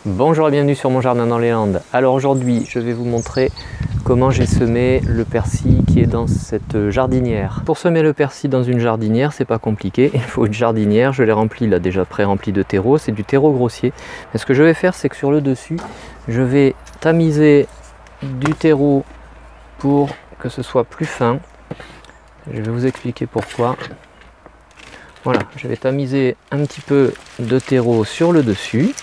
Bonjour et bienvenue sur mon jardin dans les Landes. Alors aujourd'hui je vais vous montrer comment j'ai semé le persil qui est dans cette jardinière. Pour semer le persil dans une jardinière, c'est pas compliqué, il faut une jardinière, je l'ai remplie là déjà pré-remplie de terreau, c'est du terreau grossier. Et ce que je vais faire, c'est que sur le dessus, je vais tamiser du terreau pour que ce soit plus fin. Je vais vous expliquer pourquoi. Voilà, je vais tamiser un petit peu de terreau sur le dessus.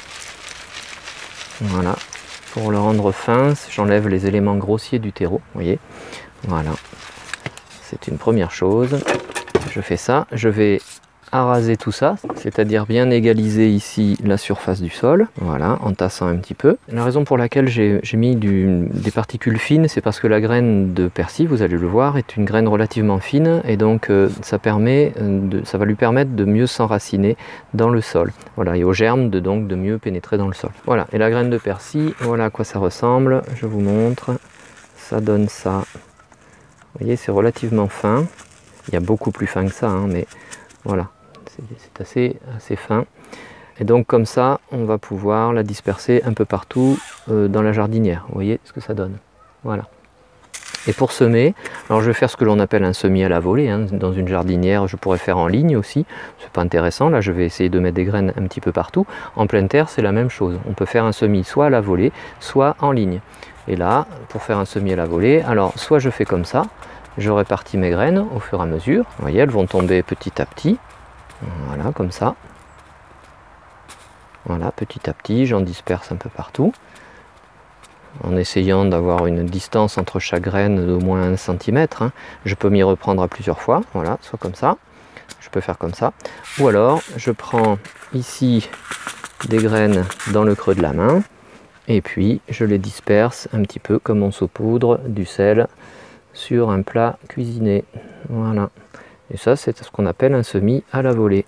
Voilà, pour le rendre fin, j'enlève les éléments grossiers du terreau, vous voyez. Voilà, c'est une première chose. Je fais ça, je vais araser tout ça, c'est-à-dire bien égaliser ici la surface du sol, voilà, en tassant un petit peu. La raison pour laquelle j'ai mis des particules fines, c'est parce que la graine de persil, vous allez le voir, est une graine relativement fine et donc ça va lui permettre de mieux s'enraciner dans le sol. Voilà, et aux germes donc de mieux pénétrer dans le sol. Voilà, et la graine de persil, voilà à quoi ça ressemble, je vous montre, ça donne ça. Vous voyez, c'est relativement fin, il y a beaucoup plus fin que ça, hein, mais voilà. C'est assez fin. Et donc comme ça, on va pouvoir la disperser un peu partout dans la jardinière. Vous voyez ce que ça donne. Voilà. Et pour semer, alors je vais faire ce que l'on appelle un semis à la volée. Hein. Dans une jardinière, je pourrais faire en ligne aussi. C'est pas intéressant. Là, je vais essayer de mettre des graines un petit peu partout. En pleine terre, c'est la même chose. On peut faire un semis soit à la volée, soit en ligne. Et là, pour faire un semis à la volée, alors soit je fais comme ça, je répartis mes graines au fur et à mesure. Vous voyez, elles vont tomber petit à petit. Voilà, comme ça. Voilà, petit à petit, j'en disperse un peu partout. En essayant d'avoir une distance entre chaque graine d'au moins 1 cm. Hein. Je peux m'y reprendre à plusieurs fois. Voilà, soit comme ça. Je peux faire comme ça. Ou alors, je prends ici des graines dans le creux de la main. Et puis, je les disperse un petit peu comme on saupoudre du sel sur un plat cuisiné. Voilà. Et ça, c'est ce qu'on appelle un semis à la volée.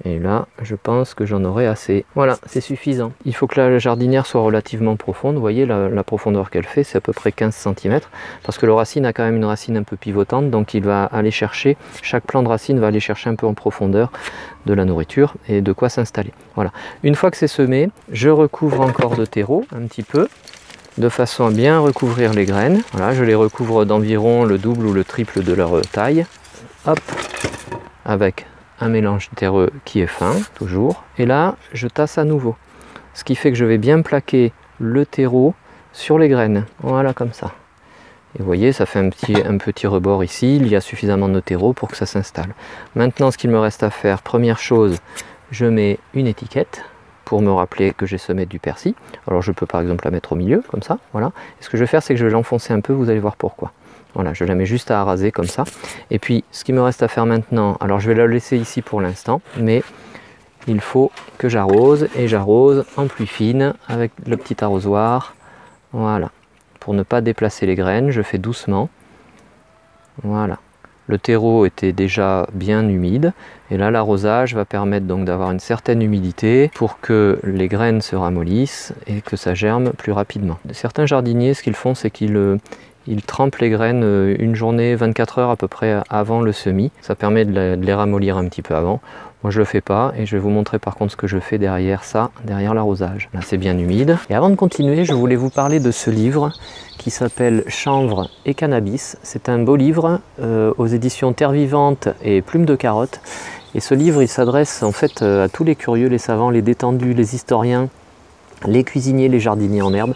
Et là, je pense que j'en aurai assez. Voilà, c'est suffisant. Il faut que la jardinière soit relativement profonde. Vous voyez, la profondeur qu'elle fait, c'est à peu près 15 cm. Parce que le racine a quand même une racine un peu pivotante. Donc il va aller chercher, chaque plant de racine va aller chercher un peu en profondeur de la nourriture et de quoi s'installer. Voilà. Une fois que c'est semé, je recouvre encore de terreau, un petit peu, de façon à bien recouvrir les graines. Voilà, je les recouvre d'environ le double ou le triple de leur taille. Hop, avec un mélange terreux qui est fin, toujours. Et là, je tasse à nouveau. Ce qui fait que je vais bien plaquer le terreau sur les graines. Voilà, comme ça. Et vous voyez, ça fait un petit rebord ici. Il y a suffisamment de terreau pour que ça s'installe. Maintenant, ce qu'il me reste à faire, première chose, je mets une étiquette pour me rappeler que j'ai semé du persil. Alors je peux par exemple la mettre au milieu, comme ça, voilà. Et ce que je vais faire, c'est que je vais l'enfoncer un peu, vous allez voir pourquoi. Voilà, je la mets juste à araser comme ça. Et puis, ce qui me reste à faire maintenant, alors je vais la laisser ici pour l'instant, mais il faut que j'arrose, et j'arrose en pluie fine avec le petit arrosoir. Voilà, pour ne pas déplacer les graines, je fais doucement. Voilà. Le terreau était déjà bien humide et là l'arrosage va permettre donc d'avoir une certaine humidité pour que les graines se ramollissent et que ça germe plus rapidement. Certains jardiniers, ce qu'ils font, c'est qu'ils trempent les graines une journée, 24 heures à peu près avant le semis. Ça permet de les ramollir un petit peu avant. Moi je le fais pas et je vais vous montrer par contre ce que je fais derrière ça, derrière l'arrosage. Là c'est bien humide. Et avant de continuer, je voulais vous parler de ce livre qui s'appelle Chanvre et Cannabis. C'est un beau livre aux éditions Terre Vivante et Plume de Carotte. Et ce livre il s'adresse en fait à tous les curieux, les savants, les détendus, les historiens, les cuisiniers, les jardiniers en herbe.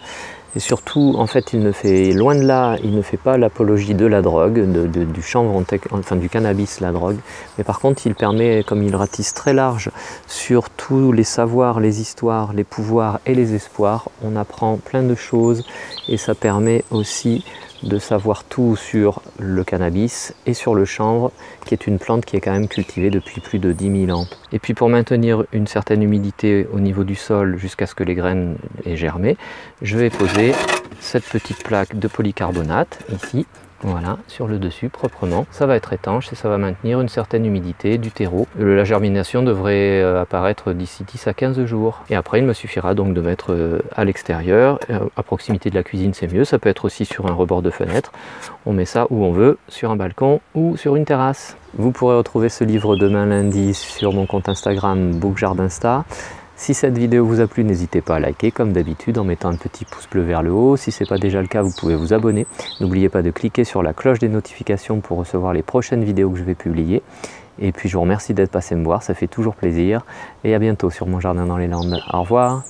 Et surtout, en fait, il ne fait, loin de là, il ne fait pas l'apologie de la drogue, du chanvre, enfin du cannabis, la drogue. Mais par contre, il permet, comme il ratisse très large sur tous les savoirs, les histoires, les pouvoirs et les espoirs, on apprend plein de choses et ça permet aussi de savoir tout sur le cannabis et sur le chanvre, qui est une plante qui est quand même cultivée depuis plus de 10 000 ans. Et puis pour maintenir une certaine humidité au niveau du sol jusqu'à ce que les graines aient germé, je vais poser cette petite plaque de polycarbonate ici, voilà, sur le dessus proprement. Ça va être étanche et ça va maintenir une certaine humidité du terreau. La germination devrait apparaître d'ici 10 à 15 jours. Et après, il me suffira donc de mettre à l'extérieur, à proximité de la cuisine, c'est mieux. Ça peut être aussi sur un rebord de fenêtre. On met ça où on veut, sur un balcon ou sur une terrasse. Vous pourrez retrouver ce livre demain lundi sur mon compte Instagram BookJardinsta. Si cette vidéo vous a plu, n'hésitez pas à liker comme d'habitude en mettant un petit pouce bleu vers le haut. Si ce n'est pas déjà le cas, vous pouvez vous abonner. N'oubliez pas de cliquer sur la cloche des notifications pour recevoir les prochaines vidéos que je vais publier. Et puis je vous remercie d'être passé me voir, ça fait toujours plaisir. Et à bientôt sur Mon Jardin dans les Landes. Au revoir.